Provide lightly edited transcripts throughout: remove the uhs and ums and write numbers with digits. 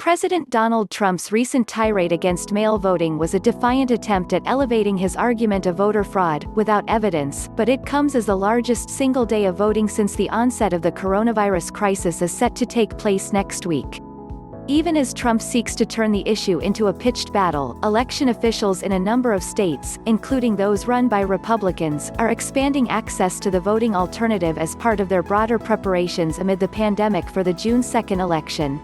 President Donald Trump's recent tirade against mail voting was a defiant attempt at elevating his argument of voter fraud, without evidence, but it comes as the largest single day of voting since the onset of the coronavirus crisis is set to take place next week. Even as Trump seeks to turn the issue into a pitched battle, election officials in a number of states, including those run by Republicans, are expanding access to the voting alternative as part of their broader preparations amid the pandemic for the June 2 election.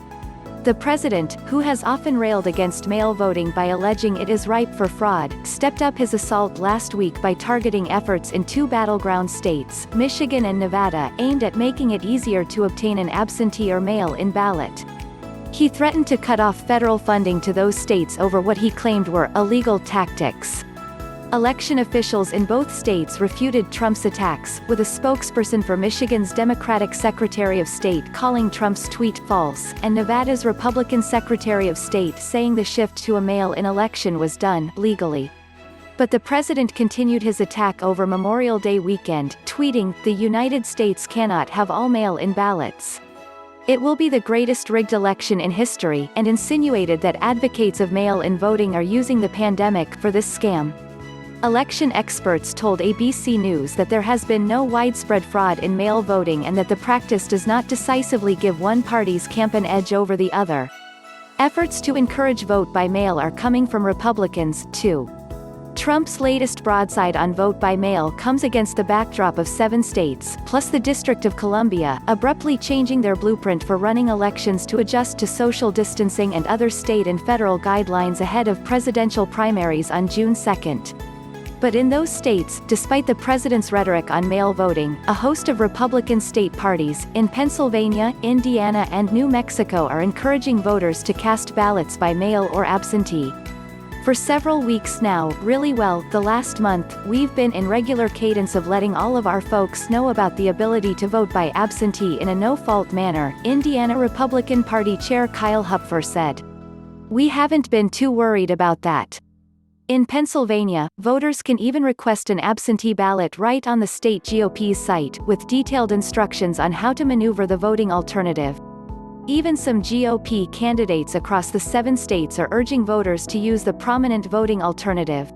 The president, who has often railed against mail voting by alleging it is ripe for fraud, stepped up his assault last week by targeting efforts in two battleground states, Michigan and Nevada, aimed at making it easier to obtain an absentee or mail-in ballot. He threatened to cut off federal funding to those states over what he claimed were illegal tactics. Election officials in both states refuted Trump's attacks, with a spokesperson for Michigan's Democratic Secretary of State calling Trump's tweet false, and Nevada's Republican Secretary of State saying the shift to a mail-in election was done legally. But the president continued his attack over Memorial Day weekend, tweeting, "The United States cannot have all mail-in ballots. It will be the greatest rigged election in history," and insinuated that advocates of mail-in voting are using the pandemic for this scam. Election experts told ABC News that there has been no widespread fraud in mail voting and that the practice does not decisively give one party's camp an edge over the other. Efforts to encourage vote by mail are coming from Republicans, too. Trump's latest broadside on vote by mail comes against the backdrop of 7 states, plus the District of Columbia, abruptly changing their blueprint for running elections to adjust to social distancing and other state and federal guidelines ahead of presidential primaries on June 2. But in those states, despite the president's rhetoric on mail voting, a host of Republican state parties, in Pennsylvania, Indiana and New Mexico are encouraging voters to cast ballots by mail or absentee. For several weeks now, the last month, we've been in regular cadence of letting all of our folks know about the ability to vote by absentee in a no-fault manner, Indiana Republican Party Chair Kyle Hupfer said. "We haven't been too worried about that. In Pennsylvania, voters can even request an absentee ballot right on the state GOP's site, with detailed instructions on how to maneuver the voting alternative. Even some GOP candidates across the 7 states are urging voters to use the prominent voting alternative."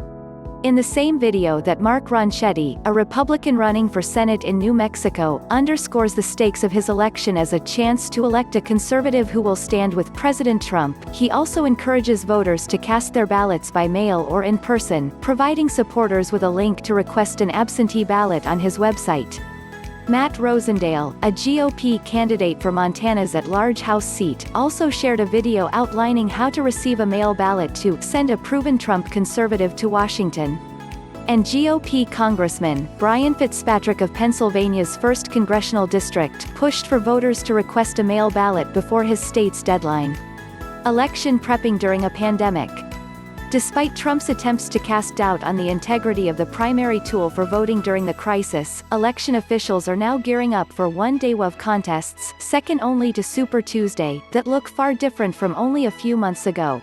In the same video that Mark Ronchetti, a Republican running for Senate in New Mexico, underscores the stakes of his election as a chance to elect a conservative who will stand with President Trump, he also encourages voters to cast their ballots by mail or in person, providing supporters with a link to request an absentee ballot on his website. Matt Rosendale, a GOP candidate for Montana's at-large House seat, also shared a video outlining how to receive a mail ballot to send a proven Trump conservative to Washington. And GOP Congressman Brian Fitzpatrick of Pennsylvania's 1st Congressional District pushed for voters to request a mail ballot before his state's deadline. Election prepping during a pandemic. Despite Trump's attempts to cast doubt on the integrity of the primary tool for voting during the crisis, election officials are now gearing up for one-day WOV contests, second only to Super Tuesday, that look far different from only a few months ago.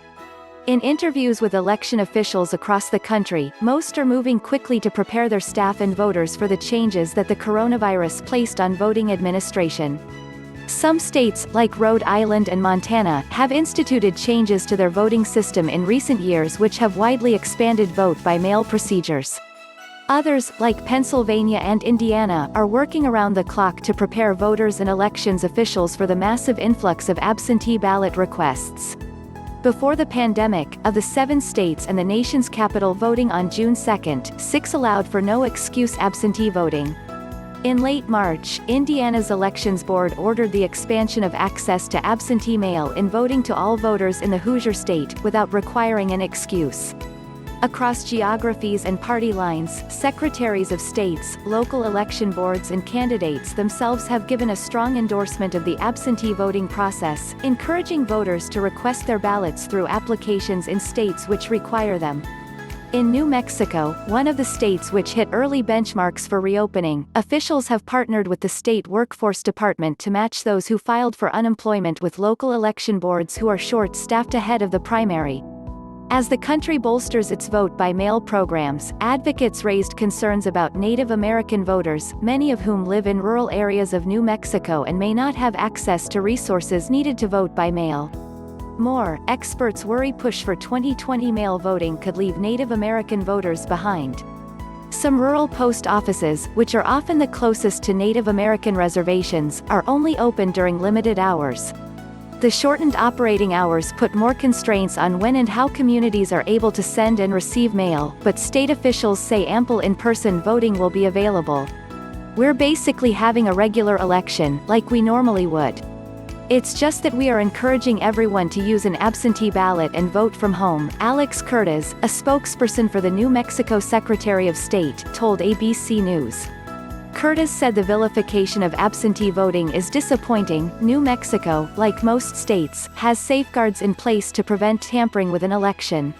In interviews with election officials across the country, most are moving quickly to prepare their staff and voters for the changes that the coronavirus placed on voting administration. Some states, like Rhode Island and Montana, have instituted changes to their voting system in recent years which have widely expanded vote-by-mail procedures. Others, like Pennsylvania and Indiana, are working around the clock to prepare voters and elections officials for the massive influx of absentee ballot requests. Before the pandemic, of the 7 states and the nation's capital voting on June 2, 6 allowed for no-excuse absentee voting. In late March, Indiana's Elections Board ordered the expansion of access to absentee mail-in voting to all voters in the Hoosier state, without requiring an excuse. Across geographies and party lines, secretaries of states, local election boards and candidates themselves have given a strong endorsement of the absentee voting process, encouraging voters to request their ballots through applications in states which require them. In New Mexico, one of the states which hit early benchmarks for reopening, officials have partnered with the state workforce department to match those who filed for unemployment with local election boards who are short-staffed ahead of the primary. As the country bolsters its vote-by-mail programs, advocates raised concerns about Native American voters, many of whom live in rural areas of New Mexico and may not have access to resources needed to vote by mail. More, experts worry push for 2020 mail voting could leave Native American voters behind. Some rural post offices, which are often the closest to Native American reservations, are only open during limited hours. The shortened operating hours put more constraints on when and how communities are able to send and receive mail, but state officials say ample in-person voting will be available. We're basically having a regular election, like we normally would. It's just that we are encouraging everyone to use an absentee ballot and vote from home, Alex Cortez, a spokesperson for the New Mexico Secretary of State, told ABC News. Cortez said the vilification of absentee voting is disappointing. New Mexico, like most states, has safeguards in place to prevent tampering with an election.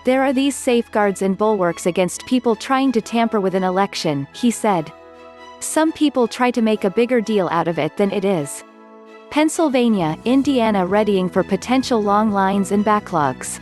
There are these safeguards and bulwarks against people trying to tamper with an election, he said. Some people try to make a bigger deal out of it than it is. Pennsylvania, Indiana readying for potential long lines and backlogs.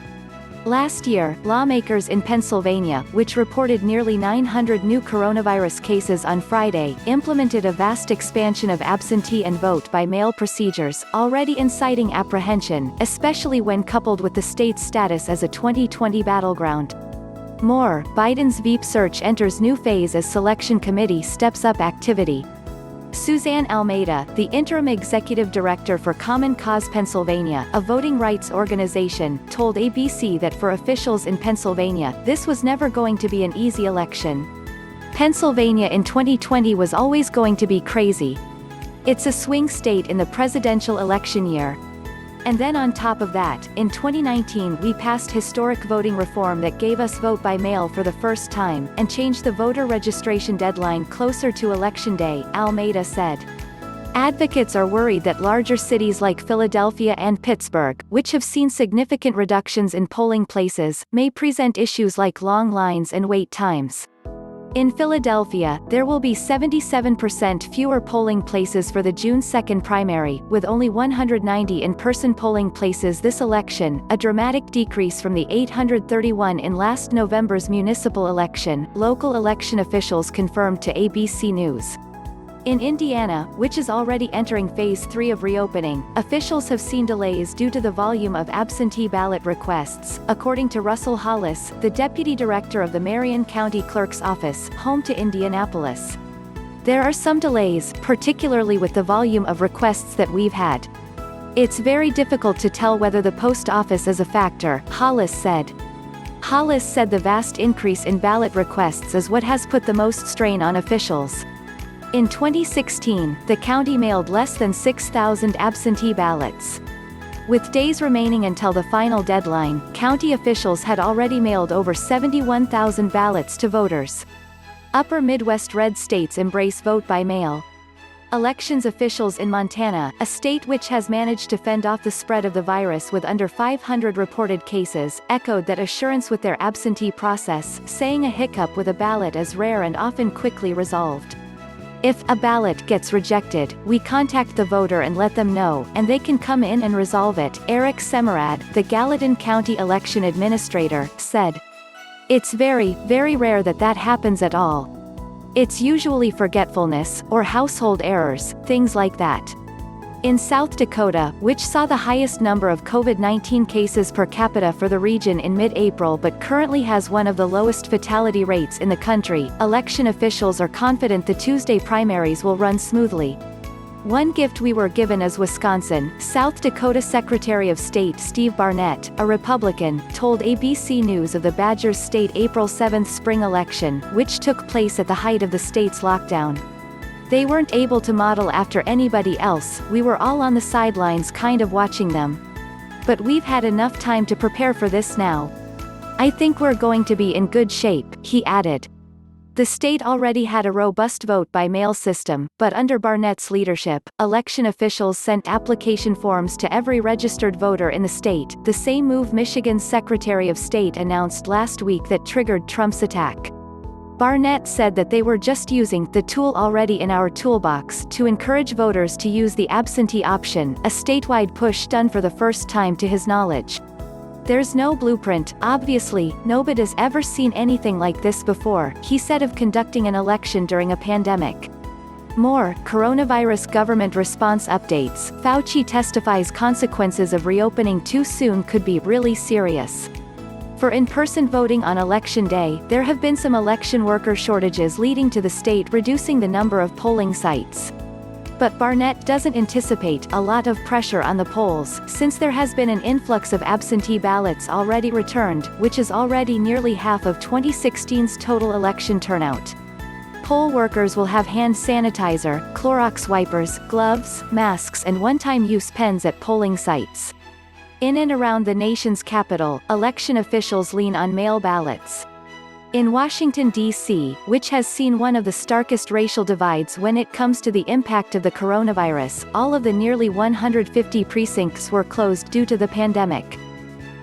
Last year, lawmakers in Pennsylvania, which reported nearly 900 new coronavirus cases on Friday, implemented a vast expansion of absentee and vote-by-mail procedures, already inciting apprehension, especially when coupled with the state's status as a 2020 battleground. More, Biden's Veep search enters new phase as selection committee steps up activity. Suzanne Almeida, the interim executive director for Common Cause Pennsylvania, a voting rights organization, told ABC that for officials in Pennsylvania, this was never going to be an easy election. Pennsylvania in 2020 was always going to be crazy. It's a swing state in the presidential election year. And then on top of that, in 2019 we passed historic voting reform that gave us vote by mail for the first time, and changed the voter registration deadline closer to Election Day, Almeida said. Advocates are worried that larger cities like Philadelphia and Pittsburgh, which have seen significant reductions in polling places, may present issues like long lines and wait times. In Philadelphia, there will be 77% fewer polling places for the June 2 primary, with only 190 in-person polling places this election, a dramatic decrease from the 831 in last November's municipal election, local election officials confirmed to ABC News. In Indiana, which is already entering Phase 3 of reopening, officials have seen delays due to the volume of absentee ballot requests, according to Russell Hollis, the deputy director of the Marion County Clerk's Office, home to Indianapolis. There are some delays, particularly with the volume of requests that we've had. It's very difficult to tell whether the post office is a factor, Hollis said. Hollis said the vast increase in ballot requests is what has put the most strain on officials. In 2016, the county mailed less than 6,000 absentee ballots. With days remaining until the final deadline, county officials had already mailed over 71,000 ballots to voters. Upper Midwest red states embrace vote by mail. Elections officials in Montana, a state which has managed to fend off the spread of the virus with under 500 reported cases, echoed that assurance with their absentee process, saying a hiccup with a ballot is rare and often quickly resolved. If a ballot gets rejected, we contact the voter and let them know, and they can come in and resolve it, Eric Semerad, the Gallatin County election administrator, said. It's very, very rare that happens at all. It's usually forgetfulness, or household errors, things like that. In South Dakota, which saw the highest number of COVID-19 cases per capita for the region in mid-April but currently has one of the lowest fatality rates in the country, election officials are confident the Tuesday primaries will run smoothly. One gift we were given is Wisconsin, South Dakota Secretary of State Steve Barnett, a Republican, told ABC News of the Badgers' state April 7 spring election, which took place at the height of the state's lockdown. They weren't able to model after anybody else, we were all on the sidelines kind of watching them. But we've had enough time to prepare for this now. I think we're going to be in good shape, he added. The state already had a robust vote-by-mail system, but under Barnett's leadership, election officials sent application forms to every registered voter in the state, the same move Michigan's Secretary of State announced last week that triggered Trump's attack. Barnett said that they were just using the tool already in our toolbox to encourage voters to use the absentee option, a statewide push done for the first time to his knowledge. There's no blueprint, obviously, nobody's ever seen anything like this before, he said of conducting an election during a pandemic. More, coronavirus government response updates. Fauci testifies consequences of reopening too soon could be really serious. For in-person voting on Election Day, there have been some election worker shortages leading to the state reducing the number of polling sites. But Barnett doesn't anticipate a lot of pressure on the polls, since there has been an influx of absentee ballots already returned, which is already nearly half of 2016's total election turnout. Poll workers will have hand sanitizer, Clorox wipers, gloves, masks and one-time use pens at polling sites. In and around the nation's capital, election officials lean on mail ballots. In Washington, D.C., which has seen one of the starkest racial divides when it comes to the impact of the coronavirus, all of the nearly 150 precincts were closed due to the pandemic.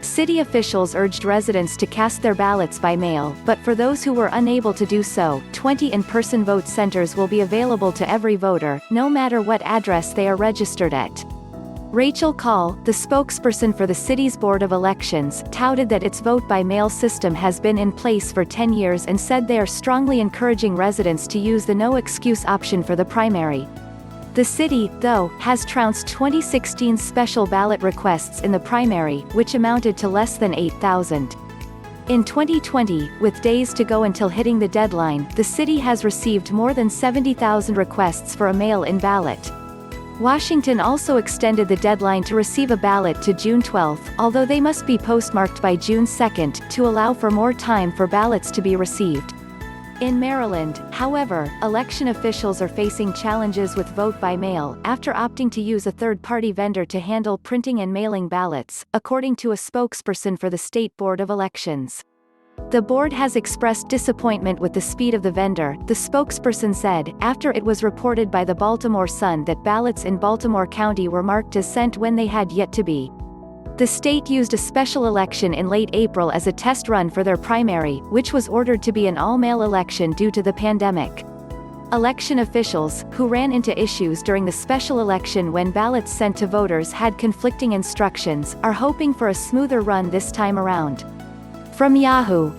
City officials urged residents to cast their ballots by mail, but for those who were unable to do so, 20 in-person vote centers will be available to every voter, no matter what address they are registered at. Rachel Kahl, the spokesperson for the city's Board of Elections, touted that its vote-by-mail system has been in place for 10 years and said they are strongly encouraging residents to use the no-excuse option for the primary. The city, though, has trounced 2016's special ballot requests in the primary, which amounted to less than 8,000. In 2020, with days to go until hitting the deadline, the city has received more than 70,000 requests for a mail-in ballot. Washington also extended the deadline to receive a ballot to June 12, although they must be postmarked by June 2, to allow for more time for ballots to be received. In Maryland, however, election officials are facing challenges with vote by mail, after opting to use a third-party vendor to handle printing and mailing ballots, according to a spokesperson for the State Board of Elections. The board has expressed disappointment with the speed of the vendor, the spokesperson said, after it was reported by the Baltimore Sun that ballots in Baltimore County were marked as sent when they had yet to be. The state used a special election in late April as a test run for their primary, which was ordered to be an all-mail election due to the pandemic. Election officials, who ran into issues during the special election when ballots sent to voters had conflicting instructions, are hoping for a smoother run this time around. From Yahoo!